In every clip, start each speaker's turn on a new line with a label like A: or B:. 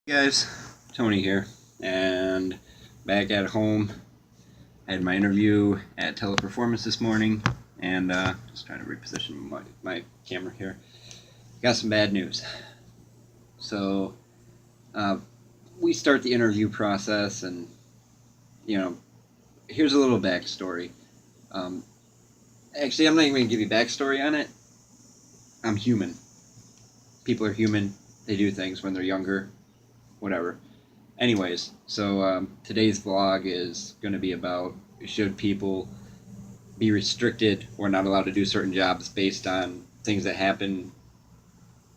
A: Hey guys, Tony here, and back at home. I had my interview at Teleperformance this morning, and just trying to reposition my camera here. Got some bad news. So, uh, we start the interview process, and here's a little backstory. Um, Actually, I'm not even going to give you backstory on it. I'm human. People are human. They do things when they're younger, whatever. Anyways, so today's vlog is going to be about should people be restricted or not allowed to do certain jobs based on things that happened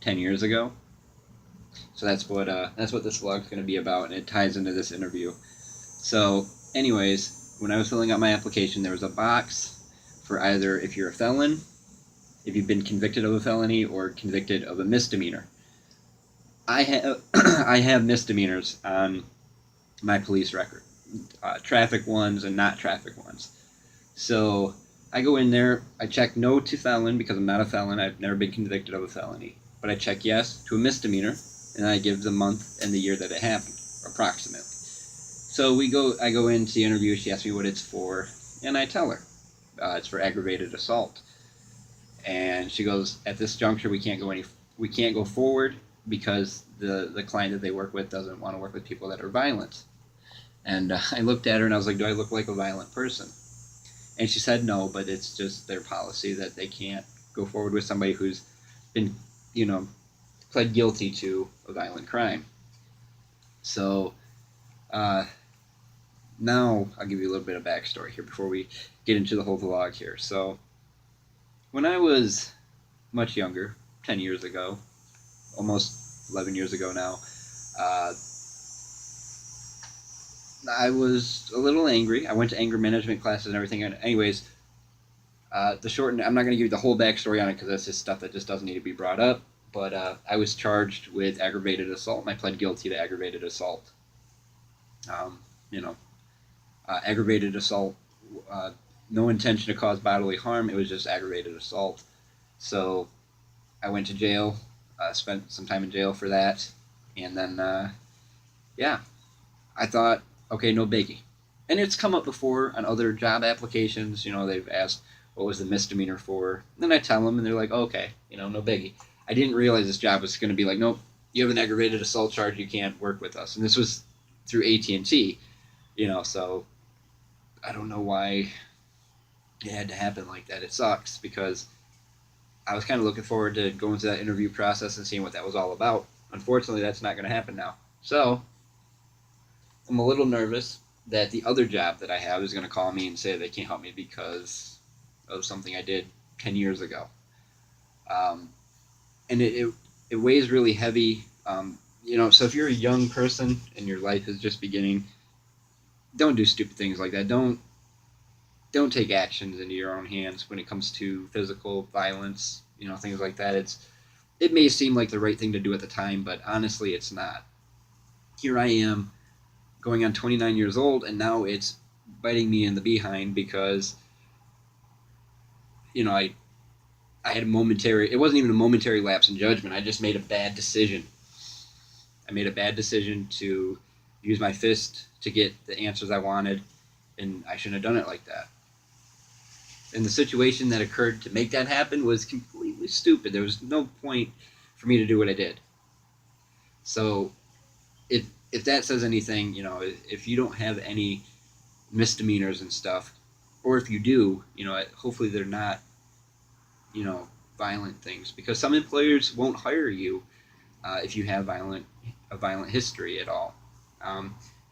A: 10 years ago. So that's what this vlog is going to be about, and it ties into this interview. So, anyways, when I was filling out my application, there was a box for either if you're a felon, if you've been convicted of a felony, or convicted of a misdemeanor. I have I have misdemeanors on my police record, traffic ones and not traffic ones. So I go in there, I check no to felon because I'm not a felon. I've never been convicted of a felony. But I check yes to a misdemeanor, and I give the month and the year that it happened, approximately. So I go into the interview. She asks me what it's for, and I tell her it's for aggravated assault. And she goes, at this juncture, we can't go forward because the client that they work with doesn't want to work with people that are violent. And I looked at her and I was like, do I look like a violent person? And she said no, but it's just their policy that they can't go forward with somebody who's been, pled guilty to a violent crime. So now I'll give you a little bit of backstory here before we get into the whole vlog here. So when I was much younger, 10 years ago, almost 11 years ago now, I was a little angry. I went to anger management classes and everything. And anyways, I'm not going to give you the whole backstory on it because that's just stuff that just doesn't need to be brought up. But I was charged with aggravated assault. And I pled guilty to aggravated assault. Um, you know, Aggravated assault, no intention to cause bodily harm. It was just aggravated assault. So I went to jail, spent some time in jail for that. And then, I thought, okay, no biggie. And it's come up before on other job applications. They've asked, what was the misdemeanor for? And then I tell them, and they're like, okay, no biggie. I didn't realize this job was going to be like, nope, you have an aggravated assault charge, you can't work with us. And this was through AT&T, so I don't know why it had to happen like that. It sucks because I was kind of looking forward to going through that interview process and seeing what that was all about. Unfortunately, that's not going to happen now. So I'm a little nervous that the other job that I have is going to call me and say they can't help me because of something I did 10 years ago. And it weighs really heavy. So if you're a young person and your life is just beginning, don't do stupid things like that. Don't take actions into your own hands when it comes to physical violence, things like that. It may seem like the right thing to do at the time, but honestly, it's not. Here I am going on 29 years old, and now it's biting me in the behind because, I had it wasn't even a momentary lapse in judgment. I just made a bad decision. I made a bad decision to use my fist to get the answers I wanted, and I shouldn't have done it like that. And the situation that occurred to make that happen was completely stupid. There was no point for me to do what I did. So if that says anything, if you don't have any misdemeanors and stuff, or if you do, hopefully they're not, violent things, because some employers won't hire you if you have a violent history at all.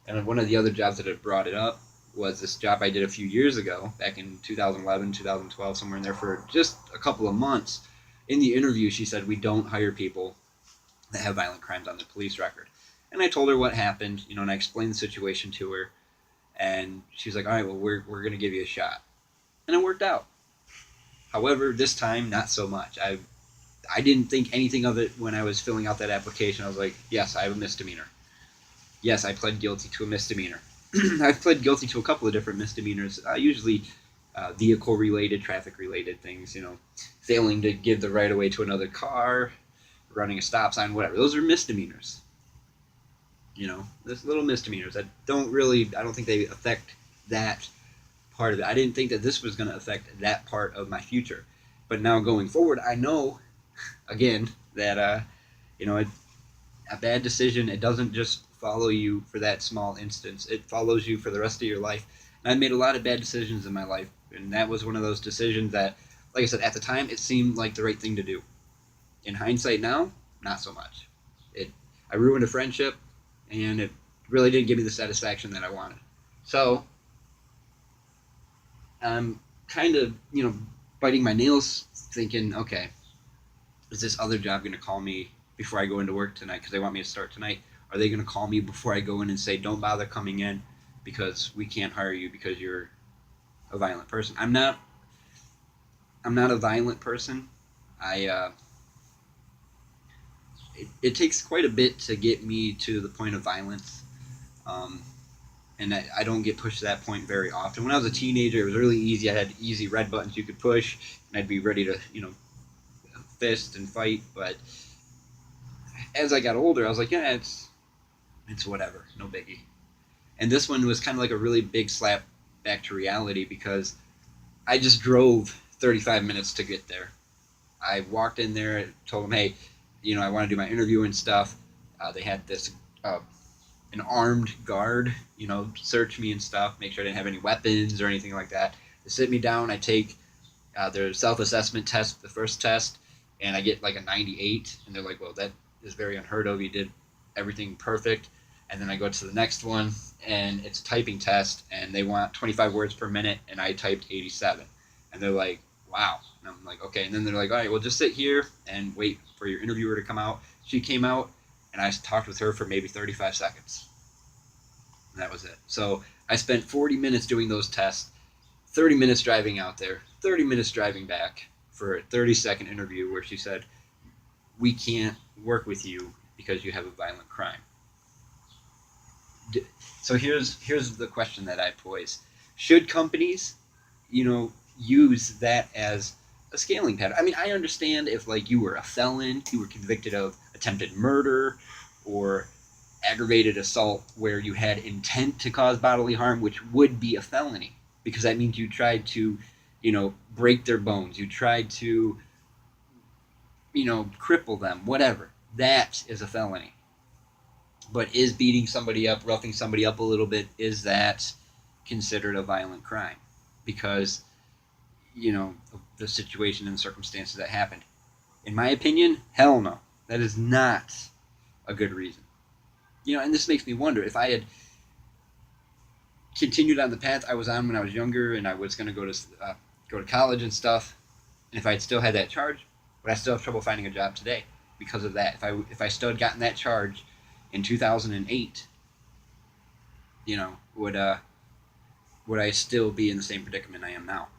A: And one of the other jobs that had brought it up was this job I did a few years ago, back in 2011, 2012, somewhere in there, for just a couple of months. In the interview, she said, we don't hire people that have violent crimes on their police record. And I told her what happened, and I explained the situation to her. And she was like, all right, well, we're going to give you a shot. And it worked out. However, this time, not so much. I didn't think anything of it when I was filling out that application. I was like, yes, I have a misdemeanor. Yes, I pled guilty to a misdemeanor. I've pled guilty to a couple of different misdemeanors, usually vehicle-related, traffic-related things, failing to give the right-of-way to another car, running a stop sign, whatever. Those are misdemeanors. There's little misdemeanors that I don't think they affect that part of it. I didn't think that this was going to affect that part of my future. But now going forward, I know, again, that, a bad decision, it doesn't just follow you for that small instance. It follows you for the rest of your life. And I've made a lot of bad decisions in my life. And that was one of those decisions that, like I said, at the time, it seemed like the right thing to do. In hindsight now, not so much. I ruined a friendship, and it really didn't give me the satisfaction that I wanted. So I'm kind of, biting my nails, thinking, okay, is this other job going to call me before I go into work tonight because they want me to start tonight? Are they going to call me before I go in and say, don't bother coming in because we can't hire you because you're a violent person? I'm not a violent person. It takes quite a bit to get me to the point of violence. And I don't get pushed to that point very often. When I was a teenager, it was really easy. I had easy red buttons you could push, and I'd be ready to, fist and fight. But as I got older, I was like, yeah, it's whatever, no biggie. And this one was kind of like a really big slap back to reality because I just drove 35 minutes to get there. I walked in there, told them, hey, I want to do my interview and stuff. They had this an armed guard, search me and stuff, make sure I didn't have any weapons or anything like that. They sit me down. I take their self-assessment test, the first test, and I get like a 98. And they're like, well, that is very unheard of. You did everything perfect. And then I go to the next one, and it's a typing test, and they want 25 words per minute, and I typed 87. And they're like, wow. And I'm like, okay. And then they're like, all right, well, just sit here and wait for your interviewer to come out. She came out, and I talked with her for maybe 35 seconds. And that was it. So I spent 40 minutes doing those tests, 30 minutes driving out there, 30 minutes driving back for a 30-second interview where she said, we can't work with you because you have a violent crime. So here's the question that I pose. Should companies, use that as a scaling pattern? I mean, I understand if, like, you were a felon, you were convicted of attempted murder or aggravated assault where you had intent to cause bodily harm, which would be a felony because that means you tried to, break their bones. You tried to, cripple them, whatever. That is a felony. But is beating somebody up, roughing somebody up a little bit, is that considered a violent crime? Because, of the situation and circumstances that happened. In my opinion, hell no. That is not a good reason. And this makes me wonder if I had continued on the path I was on when I was younger and I was going to go to college and stuff, and if I had still had that charge, would I still have trouble finding a job today because of that? If I still had gotten that charge in 2008, would I still be in the same predicament I am now?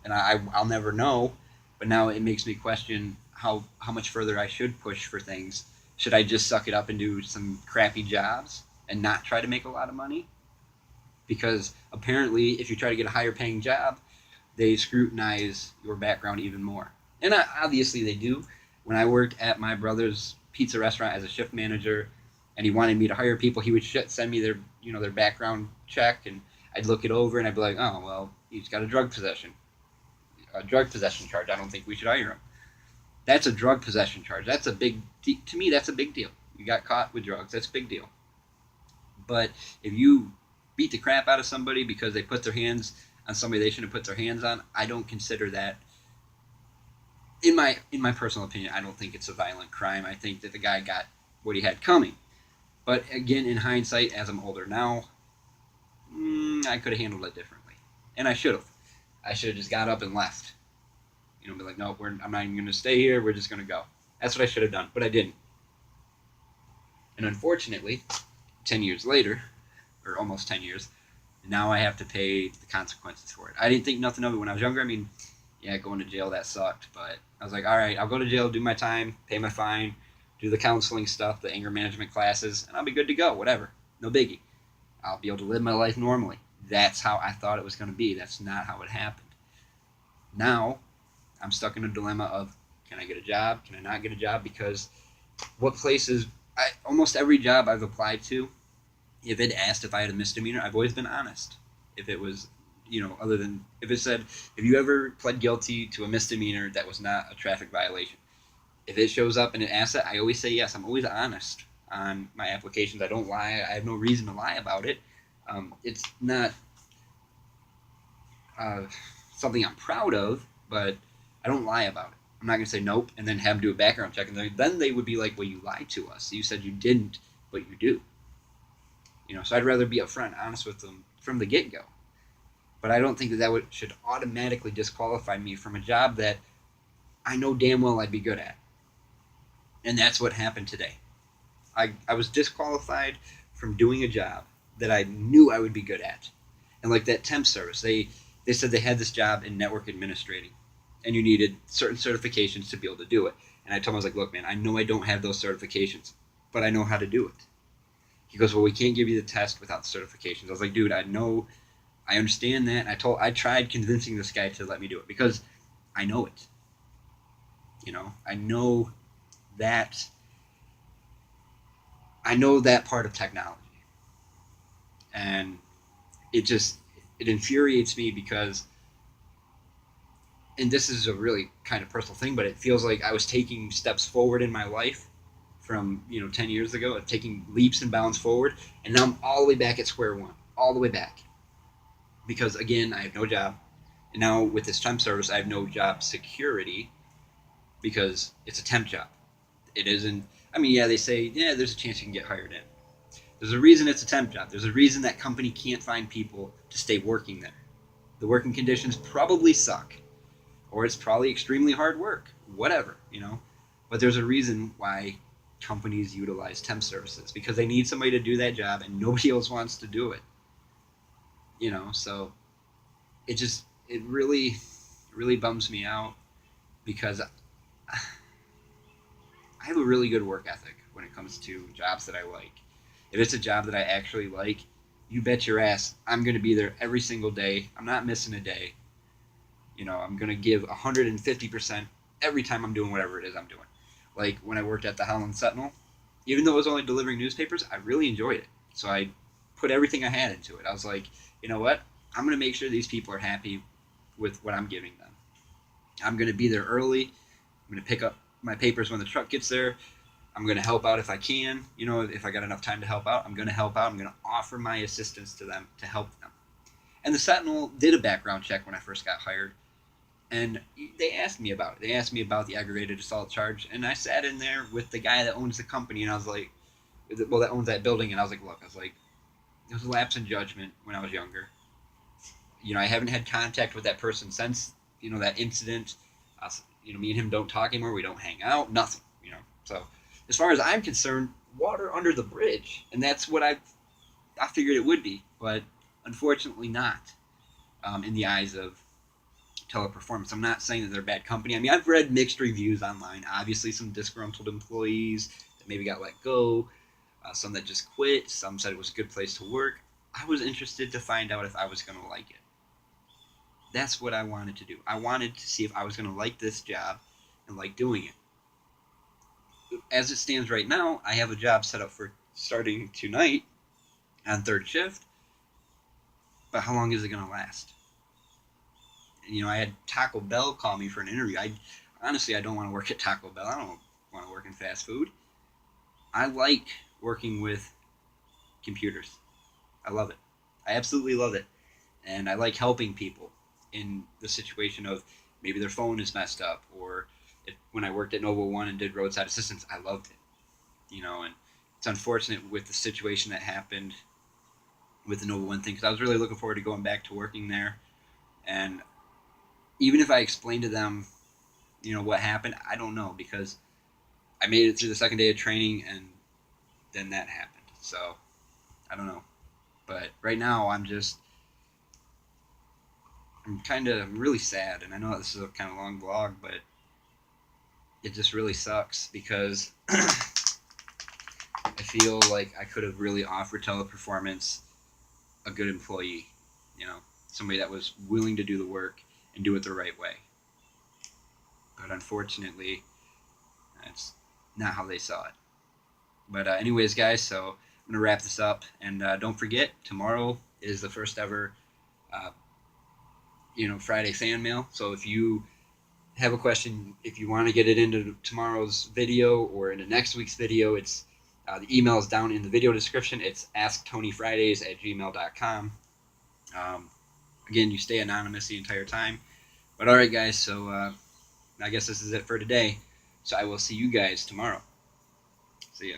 A: And I'll never know, but now it makes me question how much further I should push for things. Should I just suck it up and do some crappy jobs and not try to make a lot of money? Because apparently, if you try to get a higher paying job, they scrutinize your background even more. And obviously they do. When I worked at my brother's pizza restaurant as a shift manager, and he wanted me to hire people, he would send me their background check, and I'd look it over, and I'd be like, oh, well, he's got a drug possession charge. I don't think we should hire him. That's a drug possession charge. To me, that's a big deal. You got caught with drugs. That's a big deal. But if you beat the crap out of somebody because they put their hands on somebody they shouldn't put their hands on, I don't consider that. In my personal opinion, I don't think it's a violent crime. I think that the guy got what he had coming. But again, in hindsight, as I'm older now, I could have handled it differently. And I should have. I should have just got up and left. Be like, no, I'm not even going to stay here. We're just going to go. That's what I should have done, but I didn't. And unfortunately, 10 years later, or almost 10 years, now I have to pay the consequences for it. I didn't think nothing of it when I was younger. I mean, yeah, going to jail, that sucked. But I was like, all right, I'll go to jail, do my time, pay my fine, do the counseling stuff, the anger management classes, and I'll be good to go, whatever. No biggie. I'll be able to live my life normally. That's how I thought it was going to be. That's not how it happened. Now, I'm stuck in a dilemma of, can I get a job? Can I not get a job? Because what places, almost every job I've applied to, if it asked if I had a misdemeanor, I've always been honest. If it was, other than if it said, "Have you ever pled guilty to a misdemeanor that was not a traffic violation?" If it shows up and it asks it, I always say yes. I'm always honest on my applications. I don't lie. I have no reason to lie about it. It's not uh, something I'm proud of, but I don't lie about it. I'm not going to say nope and then have them do a background check. And then they would be like, well, you lied to us. You said you didn't, but you do. So I'd rather be upfront, honest with them from the get-go. But I don't think that should automatically disqualify me from a job that I know damn well I'd be good at. And that's what happened today. I was disqualified from doing a job that I knew I would be good at. And like that temp service, they said they had this job in network administrating, and you needed certain certifications to be able to do it. And I told him, I was like, look, man, I know I don't have those certifications, but I know how to do it. He goes, well, we can't give you the test without the certifications. I was like, dude, I understand that. And I tried convincing this guy to let me do it because I know it. I know that part of technology. And it infuriates me because, and this is a really kind of personal thing, but it feels like I was taking steps forward in my life from 10 years ago, taking leaps and bounds forward, and now I'm all the way back at square one, all the way back. Because again, I have no job, and now with this temp service, I have no job security because it's a temp job. It isn't. They say, there's a chance you can get hired in. There's a reason it's a temp job. There's a reason that company can't find people to stay working there. The working conditions probably suck, or it's probably extremely hard work, whatever, But there's a reason why companies utilize temp services, because they need somebody to do that job and nobody else wants to do it. So it really, really bums me out because I have a really good work ethic when it comes to jobs that I like. If it's a job that I actually like, you bet your ass I'm going to be there every single day. I'm not missing a day. I'm going to give 150% every time I'm doing whatever it is I'm doing. Like when I worked at the Holland Sentinel, even though I was only delivering newspapers, I really enjoyed it. So I put everything I had into it. I was like, you know what? I'm going to make sure these people are happy with what I'm giving them. I'm going to be there early. I'm going to pick up my papers when the truck gets there. I'm going to help out if I can. If I got enough time to help out, I'm going to help out. I'm going to offer my assistance to them to help them. And the Sentinel did a background check when I first got hired. And they asked me about it. They asked me about the aggravated assault charge. And I sat in there with the guy that owns the company. And I was like, that owns that building. And I was like, look, it was a lapse in judgment when I was younger. I haven't had contact with that person since, that incident. Me and him don't talk anymore. We don't hang out. Nothing, So as far as I'm concerned, water under the bridge. And that's what I figured it would be. But unfortunately not in the eyes of Teleperformance. I'm not saying that they're bad company. I've read mixed reviews online. Obviously, some disgruntled employees that maybe got let go. Some that just quit. Some said it was a good place to work. I was interested to find out if I was going to like it. That's what I wanted to do. I wanted to see if I was going to like this job and like doing it. As it stands right now, I have a job set up for starting tonight on third shift. But how long is it going to last? And, I had Taco Bell call me for an interview. Honestly, I don't want to work at Taco Bell. I don't want to work in fast food. I like working with computers. I love it. I absolutely love it. And I like helping people in the situation of maybe their phone is messed up, or when I worked at Nova One and did roadside assistance, I loved it. And it's unfortunate with the situation that happened with the Nova One thing, because I was really looking forward to going back to working there. And even if I explained to them, what happened, I don't know, because I made it through the second day of training and then that happened. So I don't know. But right now I'm really sad, and I know this is a kind of long vlog, but it just really sucks because I feel like I could have really offered Teleperformance a good employee, somebody that was willing to do the work and do it the right way. But unfortunately, that's not how they saw it. But anyways, guys, so I'm gonna wrap this up, and don't forget, tomorrow is the first ever, uh, Friday fan mail. So if you have a question, if you want to get it into tomorrow's video or into next week's video, it's the email is down in the video description. It's asktonyfridays@gmail.com. Again, you stay anonymous the entire time. But all right, guys, so I guess this is it for today. So I will see you guys tomorrow. See ya.